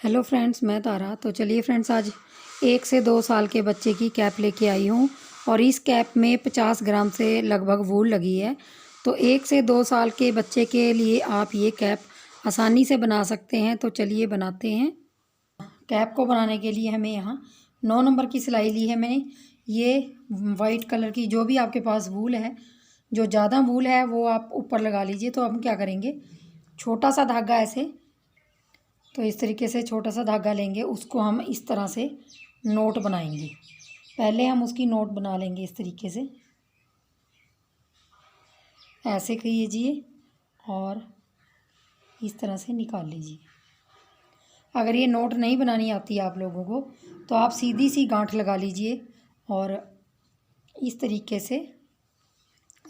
Hello friends, मैं तारा। तो चलिए फ्रेंड्स, आज 1 से 2 साल के बच्चे की कैप लेके आई हूँ और इस कैप में 50 ग्राम से लगभग वूल लगी है। तो 1 से 2 साल के बच्चे के लिए आप ये कैप आसानी से बना सकते हैं। तो चलिए बनाते हैं। कैप को बनाने के लिए हमें यहाँ 9 नंबर की सिलाई ली है मैंने। ये वाइट कलर की जो भी आपके पास वूल है, जो ज़्यादा वूल है वो आप ऊपर लगा लीजिए। तो हम क्या करेंगे, छोटा सा धागा ऐसे, तो इस तरीके से छोटा सा धागा लेंगे, उसको हम इस तरह से नोट बनाएंगे। पहले हम उसकी नोट बना लेंगे इस तरीके से, ऐसे कीजिए और इस तरह से निकाल लीजिए। अगर ये नोट नहीं बनानी आती है आप लोगों को तो आप सीधी सी गांठ लगा लीजिए और इस तरीके से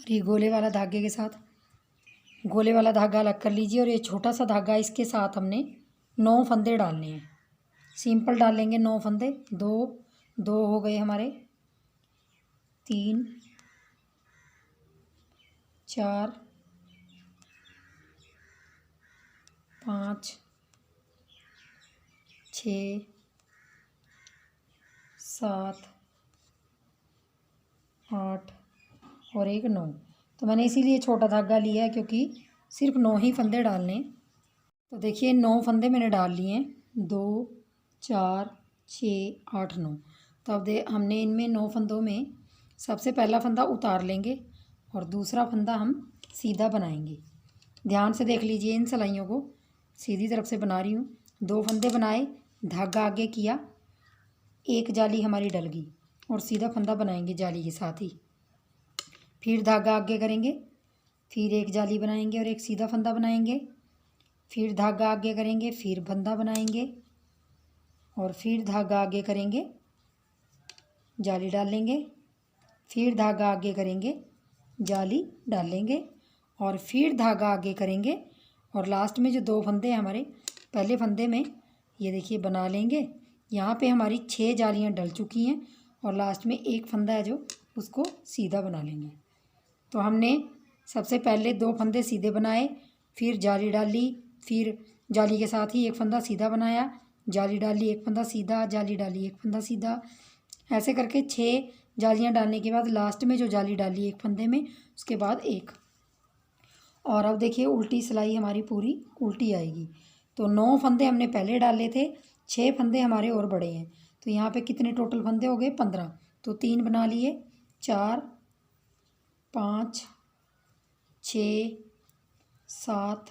ये गोले वाला धागे के साथ गोले वाला धागा अलग कर लीजिए। और ये छोटा सा धागा, इसके साथ हमने 9 फंदे डालने हैं। सिंपल डालेंगे 9 फंदे। दो हो गए हमारे, 3 4 5 6 7 8 और एक 9। तो मैंने इसीलिए छोटा धागा लिया है क्योंकि सिर्फ 9 ही फंदे डालने हैं। तो देखिए 9 फंदे मैंने डाल लिए हैं, 2 4 6 8 9। तो अब हमने इनमें 9 फंदों में सबसे पहला फंदा उतार लेंगे और दूसरा फंदा हम सीधा बनाएंगे। ध्यान से देख लीजिए, इन सिलाइयों को सीधी तरफ से बना रही हूँ। 2 फंदे बनाए, धागा आगे किया, एक जाली हमारी डल गई और सीधा फंदा बनाएंगे जाली के साथ ही। फिर धागा आगे करेंगे, फिर एक जाली बनाएंगे और एक सीधा फंदा बनाएंगे। फिर धागा आगे करेंगे, फिर फंदा बनाएंगे और फिर धागा आगे करेंगे, जाली डालेंगे। फिर धागा आगे करेंगे, जाली डालेंगे और फिर धागा आगे करेंगे। और लास्ट में जो 2 फंदे हैं हमारे, पहले फंदे में ये देखिए बना लेंगे। यहाँ पे हमारी 6 जालियाँ डल चुकी हैं और लास्ट में एक फंदा है जो उसको सीधा बना लेंगे। तो हमने सबसे पहले 2 फंदे सीधे बनाए, फिर जाली डाली, फिर जाली के साथ ही एक फंदा सीधा बनाया, जाली डाली, एक फंदा सीधा, जाली डाली, एक फंदा सीधा। ऐसे करके 6 जालियाँ डालने के बाद लास्ट में जो जाली डाली एक फंदे में, उसके बाद एक। और अब देखिए उल्टी सिलाई हमारी पूरी उल्टी आएगी। तो 9 फंदे हमने पहले डाले थे, 6 फंदे हमारे और बड़े हैं। तो यहाँ पे कितने टोटल फंदे हो गए, 15। तो 3 बना लिए, 4 5 6 7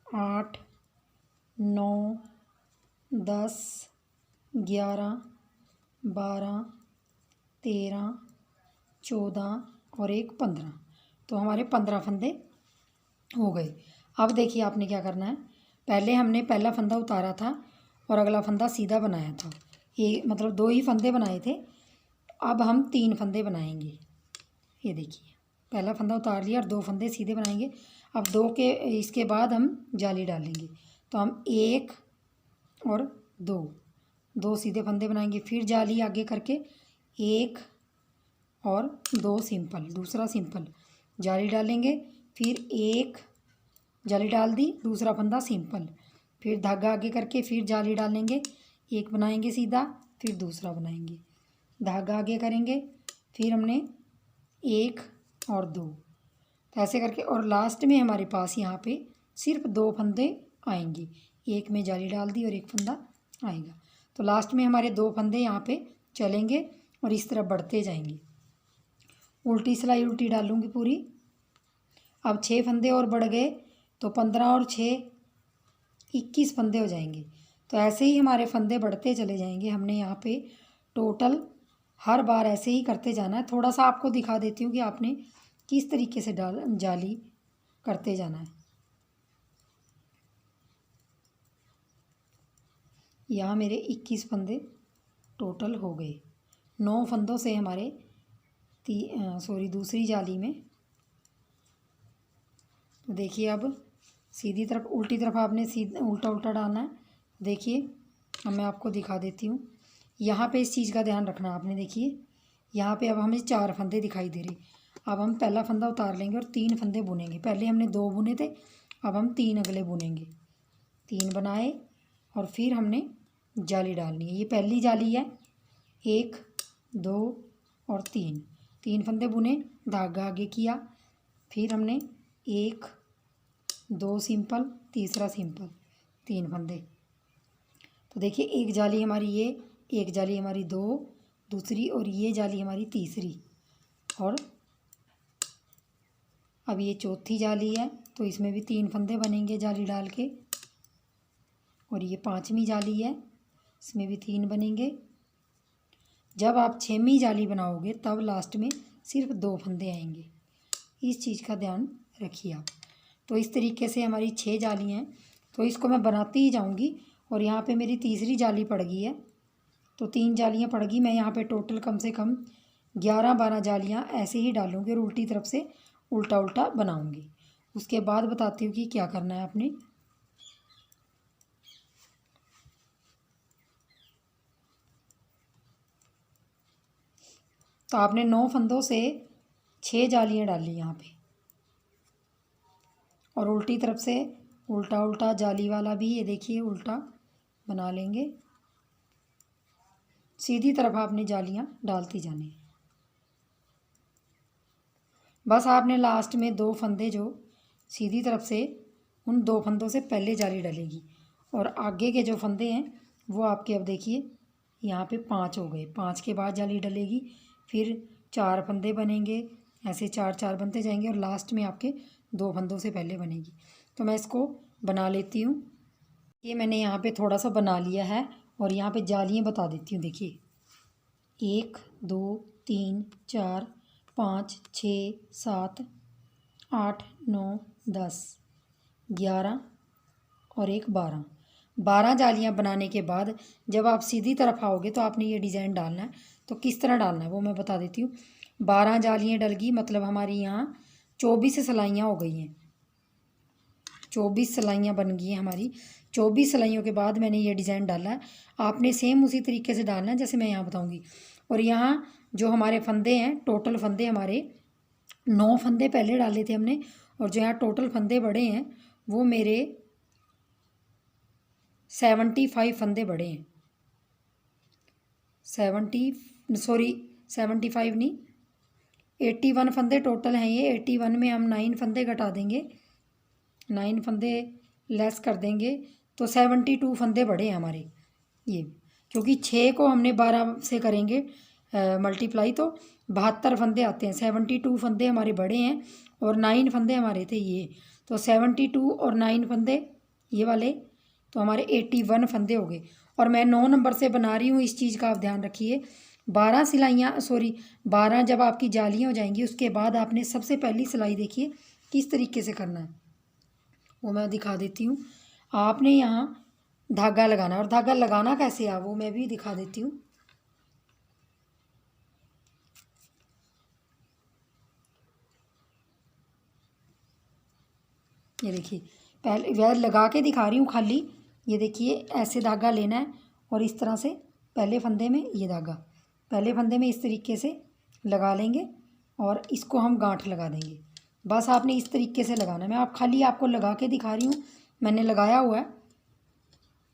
8 9 10 11 12 13 14 और एक 15। तो हमारे 15 फंदे हो गए। अब देखिए आपने क्या करना है, पहले हमने पहला फंदा उतारा था और अगला फंदा सीधा बनाया था। ये मतलब 2 ही फंदे बनाए थे। अब हम 3 फंदे बनाएंगे। ये देखिए पहला फंदा उतार लिया और 2 फंदे सीधे बनाएंगे। अब 2 के इसके बाद हम जाली डालेंगे। तो हम 1 और 2 सीधे फंदे बनाएंगे। फिर जाली आगे करके 1 और 2 सिंपल, दूसरा सिंपल, जाली डालेंगे। फिर 1 जाली डाल दी, दूसरा फंदा सिंपल, फिर धागा आगे करके फिर जाली डालेंगे, एक बनाएंगे सीधा, फिर दूसरा बनाएंगे, धागा आगे करेंगे, फिर हमने 1 और 2। तो ऐसे करके और लास्ट में हमारे पास यहाँ पे सिर्फ 2 फंदे आएंगे। एक में जाली डाल दी और एक फंदा आएगा। तो लास्ट में हमारे 2 फंदे यहाँ पे चलेंगे और इस तरह बढ़ते जाएंगे। उल्टी सिलाई उल्टी डालूंगी पूरी। अब 6 फंदे और बढ़ गए तो 15 और 6 21 फंदे हो जाएंगे। तो ऐसे ही हमारे फंदे बढ़ते चले जाएंगे। हमने यहाँ पे टोटल हर बार ऐसे ही करते जाना है। थोड़ा सा आपको दिखा देती हूँ कि आपने किस तरीके से जाली करते जाना है। यहाँ मेरे 21 फंदे टोटल हो गए। 9 फंदों से हमारे दूसरी जाली में। तो देखिए अब सीधी तरफ उल्टी तरफ आपने उल्टा उल्टा डालना है। देखिए अब मैं आपको दिखा देती हूँ। यहाँ पे इस चीज़ का ध्यान रखना आपने। देखिए यहाँ पे अब हमें 4 फंदे दिखाई दे रहे। अब हम पहला फंदा उतार लेंगे और 3 फंदे बुनेंगे। पहले हमने 2 बुने थे, अब हम 3 अगले बुनेंगे। 3 बनाए, और फिर हमने जाली डालनी है। ये पहली जाली है, 1 2 और 3, 3 फंदे बुने, धागा आगे किया, फिर हमने 1 2 सिंपल, तीसरा सिंपल, 3 फंदे। तो देखिए एक जाली हमारी ये, एक जाली हमारी 2, दूसरी, और ये जाली हमारी तीसरी, और अब ये चौथी जाली है तो इसमें भी 3 फंदे बनेंगे जाली डाल के, और ये 5वीं जाली है, इसमें भी 3 बनेंगे। जब आप 6वीं जाली बनाओगे तब लास्ट में सिर्फ 2 फंदे आएंगे, इस चीज़ का ध्यान रखिए आप। तो इस तरीके से हमारी 6 जाली हैं, तो इसको मैं बनाती ही जाऊंगी। और यहाँ पे मेरी तीसरी जाली पड़ गई है, तो 3 जालियाँ पड़ गई। मैं यहाँ पे टोटल कम से कम 11-12 जालियाँ ऐसे ही डालूँगी और उल्टी तरफ से उल्टा उल्टा बनाऊँगी। उसके बाद बताती हूँ कि क्या करना है आपने। तो आपने 9 फंदों से 6 जालियाँ डाली यहाँ पे, और उल्टी तरफ से उल्टा उल्टा जाली वाला भी ये देखिए उल्टा बना लेंगे। सीधी तरफ आपने जालियाँ डालती जानी। बस आपने लास्ट में 2 फंदे जो सीधी तरफ से, उन 2 फंदों से पहले जाली डलेगी, और आगे के जो फंदे हैं वो आपके, अब देखिए यहाँ पे 5 हो गए, 5 के बाद जाली डलेगी, फिर 4 फंदे बनेंगे, ऐसे 4-4 बनते जाएंगे, और लास्ट में आपके 2 फंदों से पहले बनेगी। तो मैं इसको बना लेती हूँ। ये मैंने यहाँ पे थोड़ा सा बना लिया है, और यहाँ पे जालियाँ बता देती हूँ। देखिए 1 2 3 4 5 6 7 8 9 10 11 और एक 12 जालियाँ बनाने के बाद जब आप सीधी तरफ आओगे तो आपने ये डिज़ाइन डालना है। तो किस तरह डालना है वो मैं बता देती हूँ। 12 जालियाँ डल गई, मतलब हमारी यहाँ 24 सिलाइयाँ हो गई हैं, 24 सिलाइयाँ बन गई हैं हमारी। 24 सिलाइयों के बाद मैंने ये डिज़ाइन डाला है। आपने सेम उसी तरीके से डालना है जैसे मैं यहाँ बताऊँगी। और यहाँ जो हमारे फंदे हैं, टोटल फंदे हमारे 9 फंदे पहले डाले थे हमने, और जो यहाँ टोटल फंदे बड़े हैं वो मेरे 75 फंदे बड़े हैं। 75 नहीं, 81 फंदे टोटल हैं ये। 81 में हम 9 फंदे घटा देंगे, 9 फंदे लेस कर देंगे, तो 72 फंदे बड़े हैं हमारे ये। क्योंकि 6 को हमने 12 से करेंगे मल्टीप्लाई, तो 72 फंदे आते हैं। 72 फंदे हमारे बड़े हैं, और 9 फंदे हमारे थे ये, तो 72 और 9 फंदे ये वाले, तो हमारे 81 फंदे हो गए। और मैं 9 नंबर से बना रही हूँ, इस चीज़ का आप ध्यान रखिए। 12 जब आपकी जालियाँ हो जाएंगी उसके बाद आपने सबसे पहली सिलाई देखिए किस तरीके से करना है वो मैं दिखा देती हूँ। आपने यहाँ धागा लगाना, और धागा लगाना कैसे है वो मैं भी दिखा देती हूँ। ये देखिए, पहले वह लगा के दिखा रही हूँ खाली। ये देखिए ऐसे धागा लेना है, और इस तरह से पहले फंदे में ये धागा, पहले फंदे में इस तरीके से लगा लेंगे, और इसको हम गांठ लगा देंगे। बस आपने इस तरीके से लगाना है। मैं खाली आपको लगा के दिखा रही हूँ, मैंने लगाया हुआ है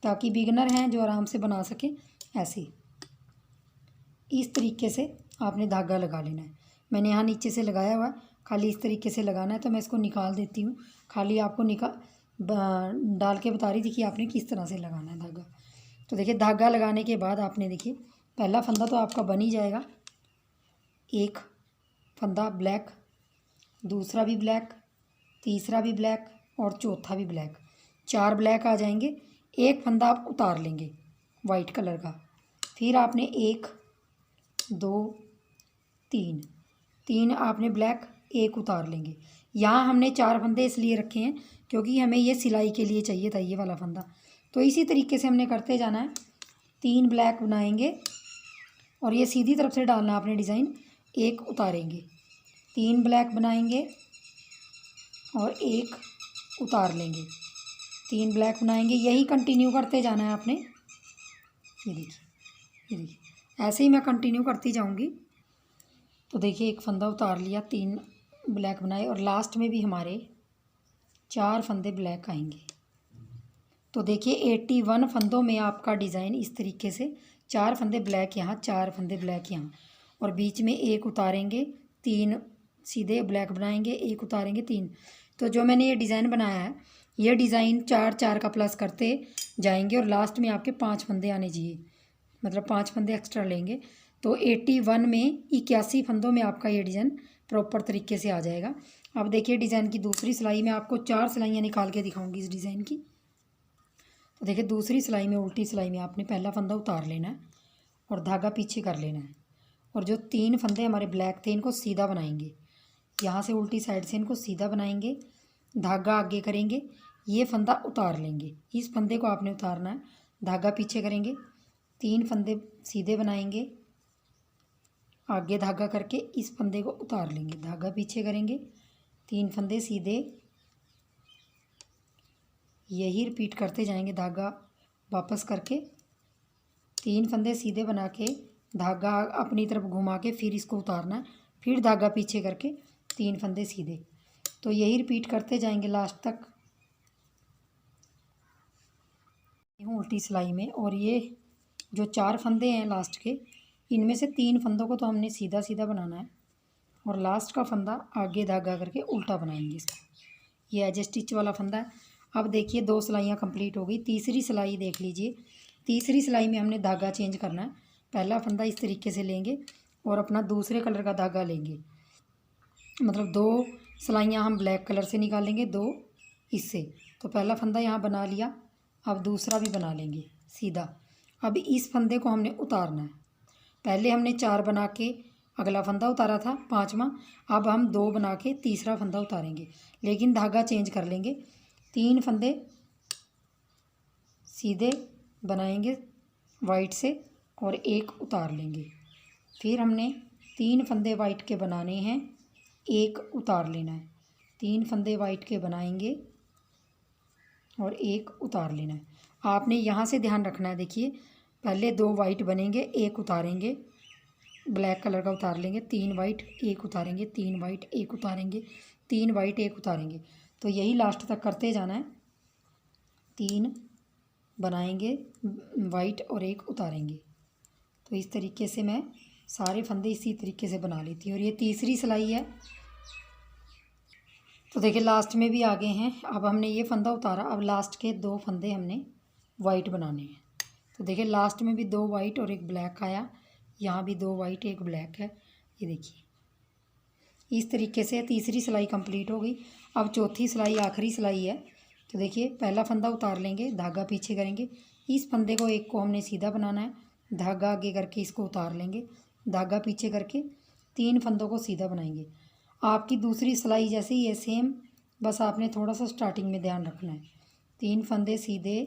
ताकि बिगनर हैं जो आराम से बना सकें। ऐसे इस तरीके से आपने धागा लगा लेना है। मैंने यहाँ नीचे से लगाया हुआ है, खाली इस तरीके से लगाना है। तो मैं इसको निकाल देती हूँ, खाली आपको डाल के बता रही थी कि आपने किस तरह से लगाना है धागा। तो देखिए धागा लगाने के बाद आपने देखिए पहला फंदा तो आपका बन ही जाएगा, एक फंदा ब्लैक, दूसरा भी ब्लैक, तीसरा भी ब्लैक, और चौथा भी ब्लैक। 4 ब्लैक आ जाएंगे। एक फंदा आप उतार लेंगे वाइट कलर का, फिर आपने 1 2 3 आपने ब्लैक, एक उतार लेंगे। यहाँ हमने 4 फंदे इसलिए रखे हैं क्योंकि हमें ये सिलाई के लिए चाहिए था ये वाला फंदा। तो इसी तरीके से हमने करते जाना है। 3 ब्लैक बनाएंगे, और ये सीधी तरफ से डालना है आपने डिज़ाइन। एक उतारेंगे, 3 ब्लैक बनाएंगे और एक उतार लेंगे, 3 ब्लैक बनाएंगे। यही कंटिन्यू करते जाना है आपने। ये देखिए ऐसे ही मैं कंटिन्यू करती जाऊंगी। तो देखिए एक फंदा उतार लिया, 3 ब्लैक बनाए, और लास्ट में भी हमारे 4 फंदे ब्लैक आएंगे। तो देखिए 81 फंदों में आपका डिज़ाइन इस तरीके से, 4 फंदे ब्लैक यहाँ, 4 फंदे ब्लैक यहाँ, और बीच में एक उतारेंगे, 3 सीधे ब्लैक बनाएंगे, एक उतारेंगे, 3। तो जो मैंने ये डिज़ाइन बनाया है, ये डिज़ाइन 4 4 का प्लस करते जाएंगे और लास्ट में आपके 5 फंदे आने चाहिए, मतलब 5 फंदे एक्स्ट्रा लेंगे। तो 81 में 81 फंदों में आपका ये डिज़ाइन प्रॉपर तरीके से आ जाएगा। अब देखिए डिज़ाइन की दूसरी सिलाई में आपको 4 सिलाइयाँ निकाल के दिखाऊंगी इस डिज़ाइन की। तो देखिए दूसरी सिलाई में, उल्टी सिलाई में आपने पहला फंदा उतार लेना है और धागा पीछे कर लेना है, और जो 3 फंदे हमारे ब्लैक थे इनको सीधा बनाएंगे, यहाँ से उल्टी साइड से इनको सीधा बनाएंगे, धागा आगे करेंगे, ये फंदा उतार लेंगे, इस फंदे को आपने उतारना है, धागा पीछे करेंगे, 3 फंदे सीधे बनाएंगे, आगे धागा करके इस फंदे को उतार लेंगे, धागा पीछे करेंगे, 3 फंदे सीधे, यही रिपीट करते जाएंगे, धागा वापस करके 3 फंदे सीधे बना के धागा अपनी तरफ घुमा के फिर इसको उतारना है, फिर धागा पीछे करके 3 फंदे सीधे। तो यही रिपीट करते जाएंगे लास्ट तक उल्टी सिलाई में। और ये जो 4 फंदे हैं लास्ट के, इनमें से 3 फंदों को तो हमने सीधा सीधा बनाना है, और लास्ट का फंदा आगे धागा करके उल्टा बनाएंगे इसको। ये एज स्टिच वाला फंदा है। अब देखिए 2 सिलाइयाँ कंप्लीट हो गई। तीसरी सिलाई देख लीजिए, तीसरी सिलाई में हमने धागा चेंज करना है। पहला फंदा इस तरीके से लेंगे और अपना दूसरे कलर का धागा लेंगे, मतलब 2 सिलाइयाँ हम ब्लैक कलर से निकालेंगे, 2 इससे। तो पहला फंदा यहाँ बना लिया, अब दूसरा भी बना लेंगे सीधा। अब इस फंदे को हमने उतारना है, पहले हमने 4 बना के अगला फंदा उतारा था, 5वां। अब हम 2 बना के तीसरा फंदा उतारेंगे, लेकिन धागा चेंज कर लेंगे। 3 फंदे सीधे बनाएंगे वाइट से और एक उतार लेंगे, फिर हमने 3 फंदे वाइट के बनाने हैं, एक उतार लेना है, 3 फंदे वाइट के बनाएंगे और एक उतार लेना है। आपने यहाँ से ध्यान रखना है, देखिए पहले 2 वाइट बनेंगे, एक उतारेंगे, ब्लैक कलर का उतार लेंगे, 3 वाइट एक उतारेंगे, 3 वाइट एक उतारेंगे, 3 वाइट एक उतारेंगे। तो यही लास्ट तक करते जाना है, 3 बनाएंगे वाइट और एक उतारेंगे। तो इस तरीके से मैं सारे फंदे इसी तरीके से बना लेती हूँ। और ये तीसरी सिलाई है। तो देखिए लास्ट में भी आ गए हैं। अब हमने ये फंदा उतारा, अब लास्ट के 2 फंदे हमने वाइट बनाने हैं। तो देखिए लास्ट में भी 2 वाइट और एक ब्लैक आया, यहाँ भी 2 वाइट एक ब्लैक है, ये देखिए। इस तरीके से तीसरी सिलाई कंप्लीट हो गई। अब चौथी सिलाई आखिरी सिलाई है। तो देखिए पहला फंदा उतार लेंगे, धागा पीछे करेंगे, इस फंदे को एक को हमने सीधा बनाना है, धागा आगे करके इसको उतार लेंगे, धागा पीछे करके 3 फंदों को सीधा बनाएंगे। आपकी दूसरी सिलाई जैसे ही है सेम, बस आपने थोड़ा सा स्टार्टिंग में ध्यान रखना है। 3 फंदे सीधे,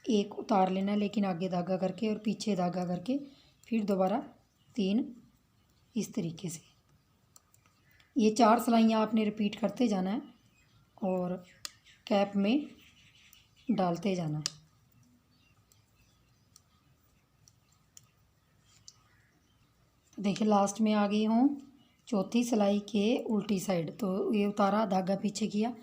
एक उतार लेना है लेकिन आगे धागा करके और पीछे धागा करके, फिर दोबारा 3, इस तरीके से। ये 4 सिलाइयाँ आपने रिपीट करते जाना है और कैप में डालते जाना है। तो देखिए लास्ट में आ गई हूँ चौथी सिलाई के उल्टी साइड। तो ये उतारा, धागा पीछे किया,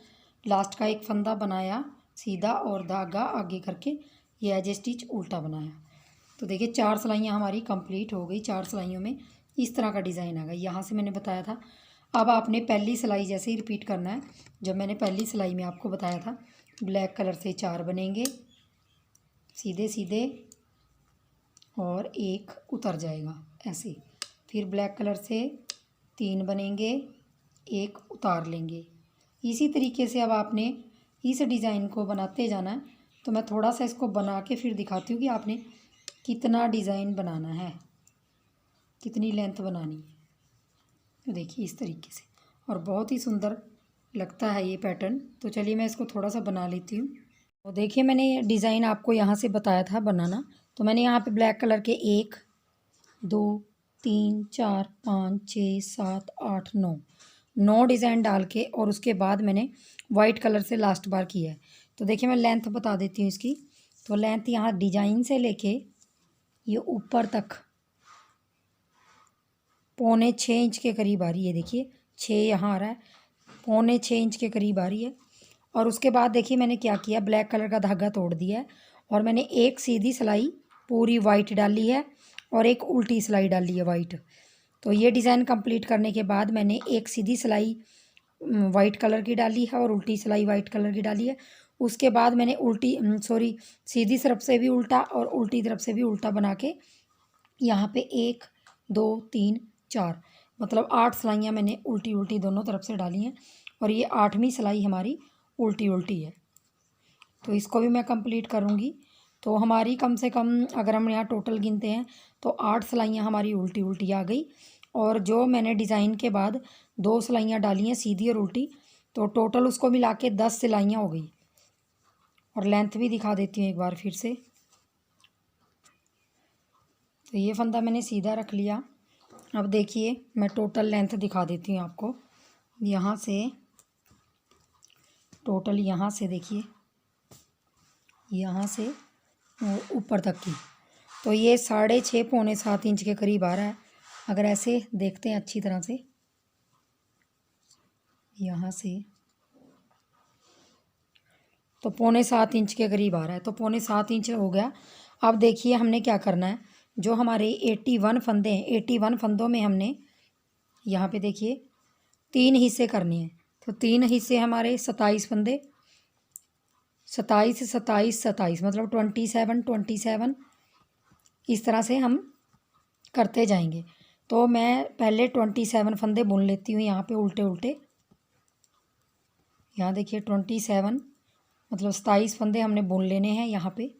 लास्ट का एक फंदा बनाया सीधा और धागा आगे करके ये एज स्टिच उल्टा बनाया। तो देखिए 4 सिलाइयाँ हमारी कंप्लीट हो गई। 4 सिलाइयों में इस तरह का डिज़ाइन आ गया। यहाँ से मैंने बताया था। अब आपने पहली सिलाई जैसे ही रिपीट करना है, जब मैंने पहली सिलाई में आपको बताया था, ब्लैक कलर से 4 बनेंगे सीधे सीधे और एक उतर जाएगा ऐसे, फिर ब्लैक कलर से 3 बनेंगे, एक उतार लेंगे। इसी तरीके से अब आपने इस डिज़ाइन को बनाते जाना है। तो मैं थोड़ा सा इसको बना के फिर दिखाती हूँ कि आपने कितना डिज़ाइन बनाना है, कितनी लेंथ बनानी है। तो देखिए इस तरीके से, और बहुत ही सुंदर लगता है ये पैटर्न। तो चलिए मैं इसको थोड़ा सा बना लेती हूँ। तो देखिए मैंने डिज़ाइन आपको यहाँ से बताया था बनाना। तो मैंने यहाँ पे ब्लैक कलर के 1 2 3 4 5 6 7 8 9 डिज़ाइन डाल के, और उसके बाद मैंने वाइट कलर से लास्ट बार किया है। तो देखिए मैं लेंथ बता देती हूँ इसकी। तो लेंथ यहाँ डिजाइन से लेके ये ऊपर तक 6.25 इंच के करीब आ रही है। देखिए 6 यहाँ आ रहा है, 6.25 इंच के करीब आ रही है। और उसके बाद देखिए मैंने क्या किया, ब्लैक कलर का धागा तोड़ दिया है और मैंने एक सीधी सिलाई पूरी वाइट डाली है और एक उल्टी सिलाई डाली है वाइट। तो ये डिज़ाइन कंप्लीट करने के बाद मैंने एक सीधी सिलाई वाइट कलर की डाली है और उल्टी सिलाई वाइट कलर की डाली है। उसके बाद मैंने सीधी तरफ से भी उल्टा और उल्टी तरफ से भी उल्टा बना के यहाँ पे 1 2 3 4 मतलब 8 सिलाइयाँ मैंने उल्टी उल्टी दोनों तरफ से डाली हैं और ये 8वीं सिलाई हमारी उल्टी उल्टी है। तो इसको भी मैं कंप्लीट करूँगी। तो हमारी कम से कम अगर हम यहाँ टोटल गिनते हैं तो 8 सिलाइयाँ हमारी उल्टी उल्टी आ गई और जो मैंने डिज़ाइन के बाद 2 सिलाइयाँ डाली हैं सीधी और उल्टी, तो टोटल उसको मिला के 10 सिलाइयाँ हो गई। और लेंथ भी दिखा देती हूँ एक बार फिर से। तो ये फंदा मैंने सीधा रख लिया। अब देखिए मैं टोटल लेंथ दिखा देती हूँ आपको। यहाँ से टोटल, यहाँ से देखिए, यहाँ से ऊपर तक की, तो ये 6.5 पौने 7 इंच के करीब आ रहा है। अगर ऐसे देखते हैं अच्छी तरह से, यहाँ से तो पौने 7 इंच के करीब आ रहा है। तो पौने 7 इंच हो गया। अब देखिए हमने क्या करना है, जो हमारे 81 फंदे हैं, 81 फंदों में हमने यहाँ पे देखिए 3 हिस्से करने हैं। तो 3 हिस्से हमारे 27 फंदे, 27 27 27 मतलब 27 27 इस तरह से हम करते जाएंगे। तो मैं पहले 27 फंदे बुन लेती हूँ यहाँ पे उल्टे उल्टे। यहाँ देखिए 27 मतलब 27 फंदे हमने बुन लेने हैं यहाँ पे।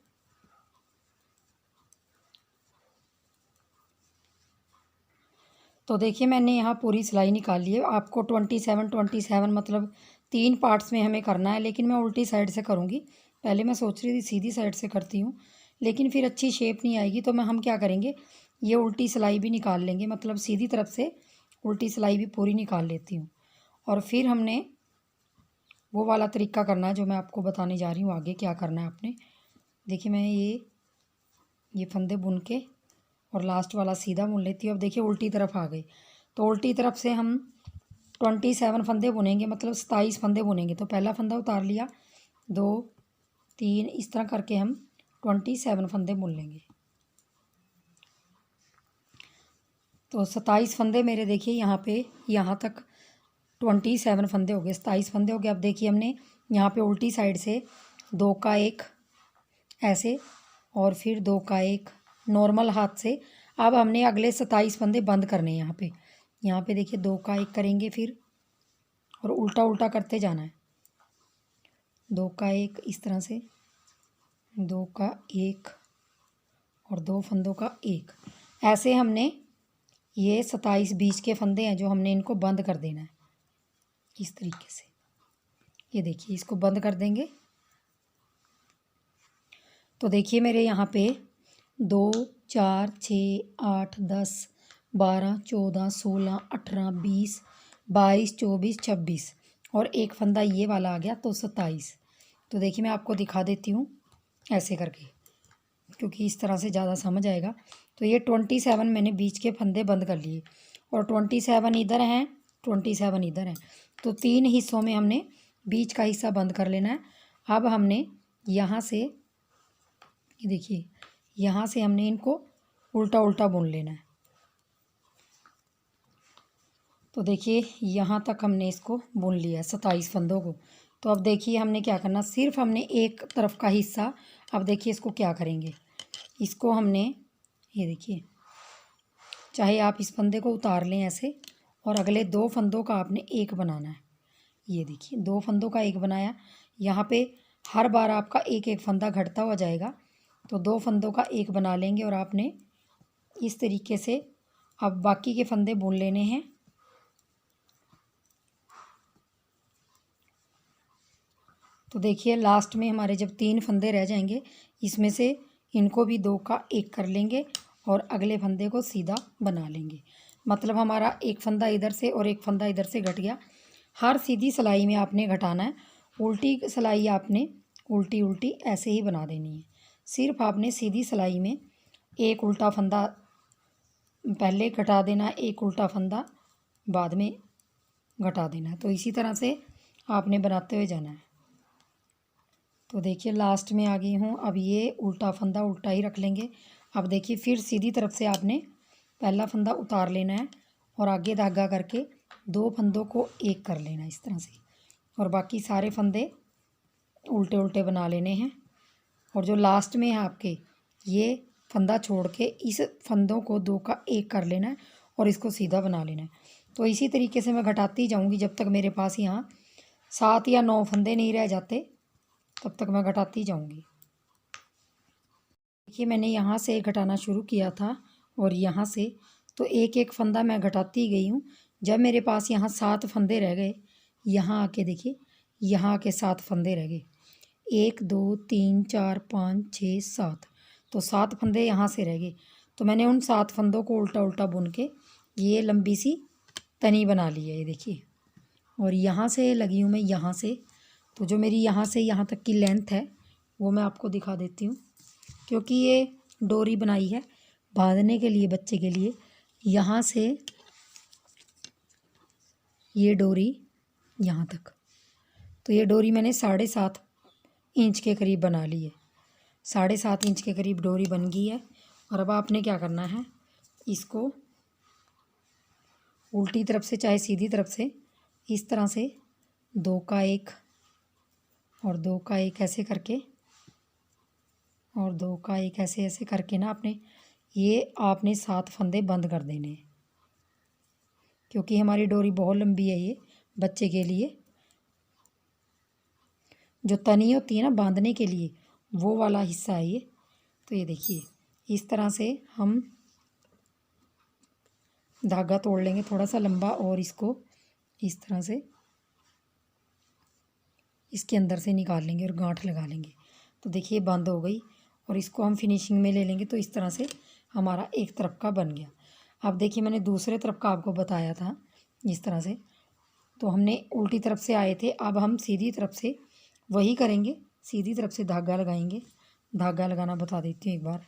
तो देखिए मैंने यहाँ पूरी सिलाई निकाल ली है। आपको 27 मतलब 3 पार्ट्स में हमें करना है, लेकिन मैं उल्टी साइड से करूँगी। पहले मैं सोच रही थी सीधी साइड से करती हूँ, लेकिन फिर अच्छी शेप नहीं आएगी। तो हम क्या करेंगे, ये उल्टी सिलाई भी निकाल लेंगे, मतलब सीधी तरफ से उल्टी सिलाई भी पूरी निकाल लेती हूँ। और फिर हमने वो वाला तरीका करना है जो मैं आपको बताने जा रही हूँ आगे क्या करना है आपने। देखिए मैं ये फंदे बुन के और लास्ट वाला सीधा बुन लेती हूँ। अब देखिए उल्टी तरफ आ गई। तो उल्टी तरफ से हम 27 फंदे बुनेंगे, मतलब 27 फंदे बुनेंगे। तो पहला फंदा उतार लिया, 2 3 इस तरह करके हम 27 फंदे बुन लेंगे। तो 27 फंदे मेरे देखिए यहाँ पे, यहाँ तक 27 फंदे हो गए, 27 फंदे हो गए। अब देखिए हमने यहाँ पे उल्टी साइड से 2 का 1 ऐसे और फिर 2 का 1 नॉर्मल हाथ से। अब हमने अगले 27 फंदे बंद करने हैं यहाँ पे देखिए 2 का 1 करेंगे फिर, और उल्टा उल्टा करते जाना है। 2 का 1 इस तरह से, 2 का 1 और 2 फंदों का 1, ऐसे हमने ये 27 बीच के फंदे हैं जो हमने इनको बंद कर देना है इस तरीके से। ये देखिए इसको बंद कर देंगे। तो देखिए मेरे यहाँ पे 2 4 6 8 10 12 14 16 18 20 22 24 26 और एक फंदा ये वाला आ गया, तो 27। तो देखिए मैं आपको दिखा देती हूँ ऐसे करके, क्योंकि इस तरह से ज़्यादा समझ आएगा। तो ये 27 मैंने बीच के फंदे बंद कर लिए और 27 इधर हैं, 27 इधर हैं। तो 3 हिस्सों में हमने बीच का हिस्सा बंद कर लेना है। अब हमने यहाँ से, ये देखिए यहाँ से हमने इनको उल्टा उल्टा बुन लेना है। तो देखिए यहाँ तक हमने इसको बुन लिया है 27 फंदों को। तो अब देखिए हमने क्या करना, सिर्फ हमने एक तरफ का हिस्सा, अब देखिए इसको क्या करेंगे, इसको हमने, ये देखिए चाहे आप इस फंदे को उतार लें ऐसे, और अगले 2 फंदों का आपने एक बनाना है। ये देखिए 2 फंदों का एक बनाया। यहाँ पे हर बार आपका एक एक फंदा घटता हुआ जाएगा। तो 2 फंदों का एक बना लेंगे और आपने इस तरीके से अब बाकी के फंदे बुन लेने हैं। तो देखिए लास्ट में हमारे जब 3 फंदे रह जाएंगे, इसमें से इनको भी 2 का 1 कर लेंगे और अगले फंदे को सीधा बना लेंगे। मतलब हमारा एक फंदा इधर से और एक फंदा इधर से घट गया। हर सीधी सिलाई में आपने घटाना है, उल्टी सिलाई आपने उल्टी उल्टी ऐसे ही बना देनी है। सिर्फ आपने सीधी सिलाई में एक उल्टा फंदा पहले घटा देना, एक उल्टा फंदा बाद में घटा देना है। तो इसी तरह से आपने बनाते हुए जाना है। तो देखिए लास्ट में आ गई हूँ। अब ये उल्टा फंदा उल्टा ही रख लेंगे। अब देखिए फिर सीधी तरफ से आपने पहला फंदा उतार लेना है और आगे धागा करके दो फंदों को एक कर लेना है इस तरह से, और बाकी सारे फंदे उल्टे उल्टे बना लेने हैं। और जो लास्ट में है आपके, ये फंदा छोड़ के इस फंदों को दो का एक कर लेना है और इसको सीधा बना लेना है। तो इसी तरीके से मैं घटाती जाऊंगी जब तक मेरे पास यहाँ 7 या 9 फंदे नहीं रह जाते, तब तक मैं घटाती जाऊंगी। देखिए मैंने यहाँ से घटाना शुरू किया था और यहाँ से, तो एक एक फंदा मैं घटाती गई हूँ। जब मेरे पास यहाँ 7 फंदे रह गए, यहाँ आके देखिए यहाँ आके 7 फंदे रह गए, 1 2 3 4 5 6 7, तो 7 फंदे यहाँ से रह गए। तो मैंने उन 7 फंदों को उल्टा उल्टा बुन के ये लंबी सी तनी बना ली है, ये देखिए। और यहाँ से लगी हूँ मैं यहाँ से, तो जो मेरी यहाँ से यहाँ तक की लेंथ है वो मैं आपको दिखा देती हूँ, क्योंकि ये डोरी बनाई है बांधने के लिए बच्चे के लिए। यहाँ से ये डोरी यहाँ तक, तो ये डोरी मैंने 7.5 इंच के करीब बना ली है। 7.5 इंच के करीब डोरी बन गई है। और अब आपने क्या करना है, इसको उल्टी तरफ से चाहे सीधी तरफ से इस तरह से 2 का 1 और 2 का 1 ऐसे करके और 2 का 1 ऐसे ऐसे करके ना आपने 7 फंदे बंद कर देने हैं, क्योंकि हमारी डोरी बहुत लंबी है। ये बच्चे के लिए जो तनी होती है ना बांधने के लिए, वो वाला हिस्सा है ये। तो ये देखिए इस तरह से हम धागा तोड़ लेंगे थोड़ा सा लंबा, और इसको इस तरह से इसके अंदर से निकाल लेंगे और गांठ लगा लेंगे। तो देखिए बंद हो गई, और इसको हम फिनिशिंग में ले लेंगे। तो इस तरह से हमारा एक तरफ का बन गया। अब देखिए मैंने दूसरे तरफ का आपको बताया था इस तरह से, तो हमने उल्टी तरफ से आए थे, अब हम सीधी तरफ से वही करेंगे। सीधी तरफ से धागा लगाएंगे। धागा लगाना बता देती हूँ एक बार।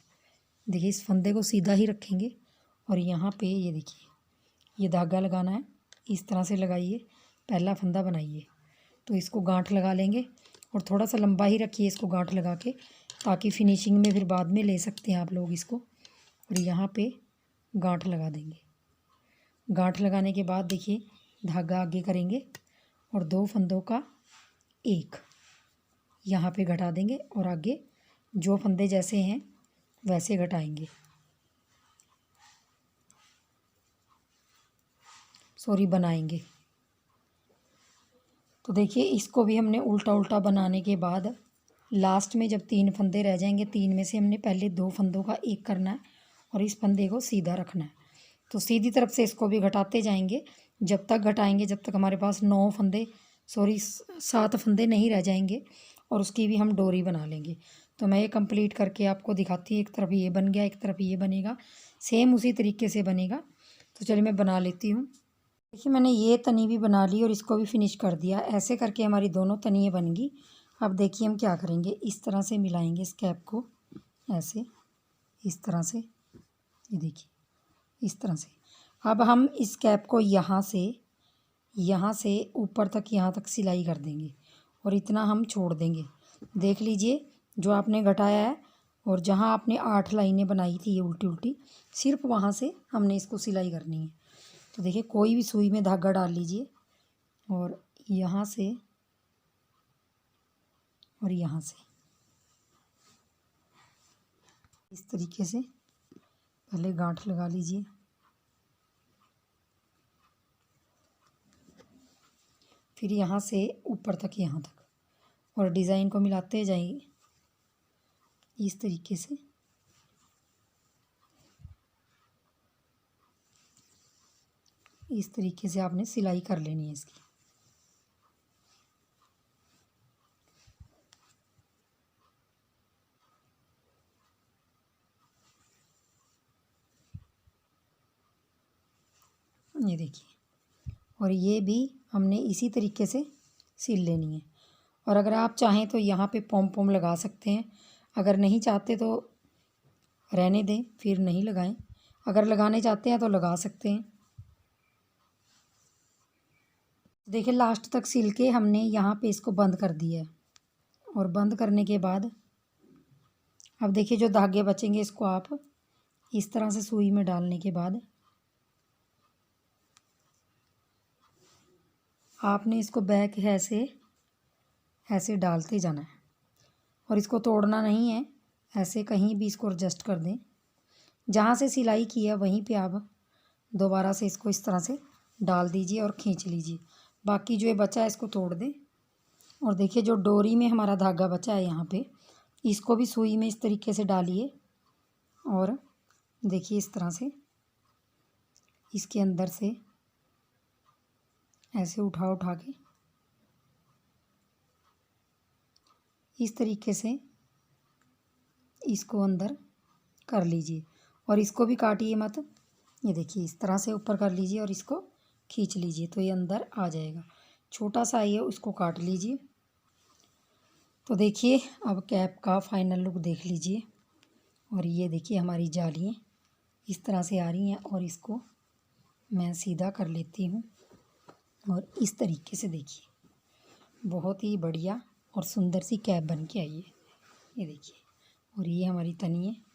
देखिए इस फंदे को सीधा ही रखेंगे और यहाँ पे ये देखिए ये धागा लगाना है, इस तरह से लगाइए, पहला फंदा बनाइए। तो इसको गांठ लगा लेंगे और थोड़ा सा लंबा ही रखिए इसको गांठ लगा के, ताकि फिनिशिंग में फिर बाद में ले सकते हैं आप लोग इसको। और यहाँ पे गांठ लगा देंगे। गांठ लगाने के बाद देखिए धागा आगे करेंगे और 2 फंदों का 1 यहाँ पे घटा देंगे, और आगे जो फंदे जैसे हैं वैसे घटाएंगे, बनाएंगे। तो देखिए इसको भी हमने उल्टा उल्टा बनाने के बाद लास्ट में जब 3 फंदे रह जाएंगे, 3 में से हमने पहले 2 फंदों का 1 करना है और इस फंदे को सीधा रखना है। तो सीधी तरफ से इसको भी घटाते जाएंगे, जब तक घटाएंगे जब तक हमारे पास 7 फंदे नहीं रह जाएंगे, और उसकी भी हम डोरी बना लेंगे। तो मैं ये कंप्लीट करके आपको दिखाती हूँ। एक तरफ ये बन गया, एक तरफ ये बनेगा, सेम उसी तरीके से बनेगा। तो चलिए मैं बना लेती हूँ। देखिए मैंने ये तनी भी बना ली और इसको भी फिनिश कर दिया। ऐसे करके हमारी दोनों तनियाँ बन गई। अब देखिए हम क्या करेंगे, इस तरह से मिलाएंगे इस कैप को, ऐसे इस तरह से, ये देखिए इस तरह से। अब हम इस कैप को यहाँ से ऊपर तक, यहाँ तक सिलाई कर देंगे और इतना हम छोड़ देंगे। देख लीजिए जो आपने घटाया है और जहाँ आपने 8 लाइनें बनाई थी ये उल्टी उल्टी, सिर्फ वहाँ से हमने इसको सिलाई करनी है। तो देखिए कोई भी सुई में धागा डाल लीजिए और यहाँ से और यहाँ से इस तरीके से पहले गांठ लगा लीजिए। फिर यहाँ से ऊपर तक, यहाँ तक, और डिज़ाइन को मिलाते जाइए इस तरीके से। इस तरीके से आपने सिलाई कर लेनी है इसकी। ये देखिए, और ये भी हमने इसी तरीके से सिल लेनी है। और अगर आप चाहें तो यहाँ पे पॉम पॉम लगा सकते हैं, अगर नहीं चाहते तो रहने दें, फिर नहीं लगाएं। अगर लगाने चाहते हैं तो लगा सकते हैं। देखिए लास्ट तक सिल के हमने यहाँ पे इसको बंद कर दिया है और बंद करने के बाद अब देखिए जो धागे बचेंगे इसको आप इस तरह से सुई में डालने के बाद आपने इसको बैक ऐसे डालते जाना है और इसको तोड़ना नहीं है। ऐसे कहीं भी इसको एडजस्ट कर दें, जहाँ से सिलाई की है वहीं पे आप दोबारा से इसको इस तरह से डाल दीजिए और खींच लीजिए। बाकी जो ये बचा है इसको तोड़ दें। और देखिए जो डोरी में हमारा धागा बचा है यहाँ पे, इसको भी सुई में इस तरीके से डालिए और देखिए इस तरह से इसके अंदर से ऐसे उठा के इस तरीके से इसको अंदर कर लीजिए और इसको भी काटिए मत। ये देखिए इस तरह से ऊपर कर लीजिए और इसको खींच लीजिए तो ये अंदर आ जाएगा। छोटा सा ये उसको काट लीजिए। तो देखिए अब कैप का फाइनल लुक देख लीजिए। और ये देखिए हमारी जालियाँ इस तरह से आ रही हैं और इसको मैं सीधा कर लेती हूँ और इस तरीके से देखिए बहुत ही बढ़िया और सुंदर सी कैप बन के आई है। ये देखिए और ये हमारी तनी है।